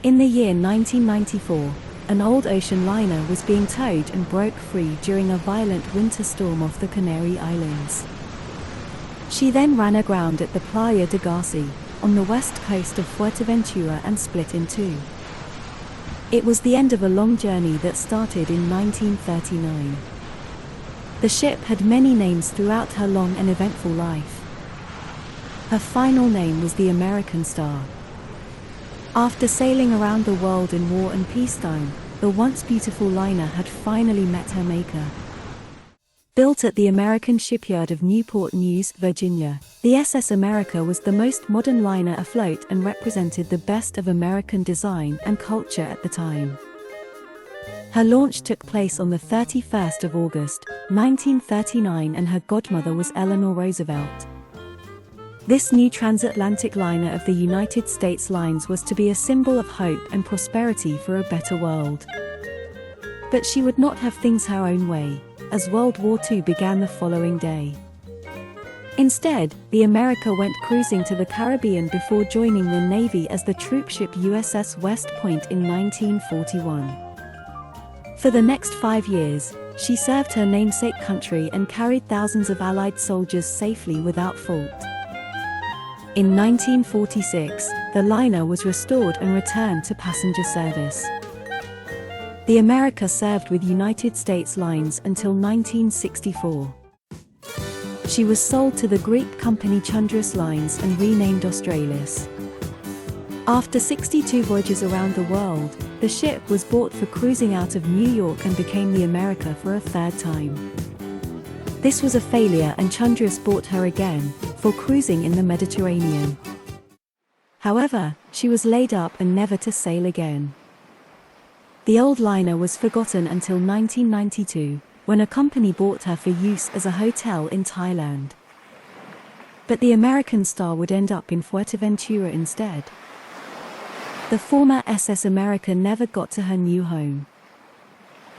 In the year 1994, an old ocean liner was being towed and broke free during a violent winter storm off the Canary Islands. She then ran aground at the Playa de Garci, on the west coast of Fuerteventura, and split in two. It was the end of a long journey that started in 1939. The ship had many names throughout her long and eventful life. Her final name was the American Star. After sailing around the world in war and peacetime, the once beautiful liner had finally met her maker. Built at the American shipyard of Newport News, Virginia, the S.S America was the most modern liner afloat and represented the best of American design and culture at the time. Her launch took place on the 31st of August, 1939, and her godmother was Eleanor Roosevelt. This new transatlantic liner of the United States Lines was to be a symbol of hope and prosperity for a better world. But she would not have things her own way, as World War II began the following day. Instead, the America went cruising to the Caribbean before joining the Navy as the troopship USS West Point in 1941. For the next 5 years, she served her namesake country and carried thousands of Allied soldiers safely without fault. In 1946, the liner was restored and returned to passenger service. The America served with United States Lines until 1964. She was sold to the Greek company Chundris Lines and renamed Australis. After 62 voyages around the world, the ship was bought for cruising out of New York and became the America for a third time. This was a failure, and Chundris bought her again, for cruising in the Mediterranean. However, she was laid up and never to sail again. The old liner was forgotten until 1992, when a company bought her for use as a hotel in Thailand. But the American Star would end up in Fuerteventura instead. The former S.S America never got to her new home.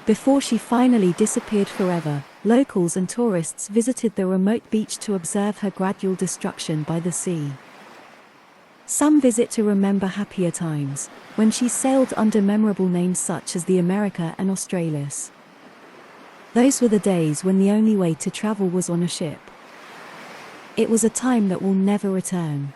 Before she finally disappeared forever, locals and tourists visited the remote beach to observe her gradual destruction by the sea. Some visit to remember happier times, when she sailed under memorable names such as the America and Australis. Those were the days when the only way to travel was on a ship. It was a time that will never return.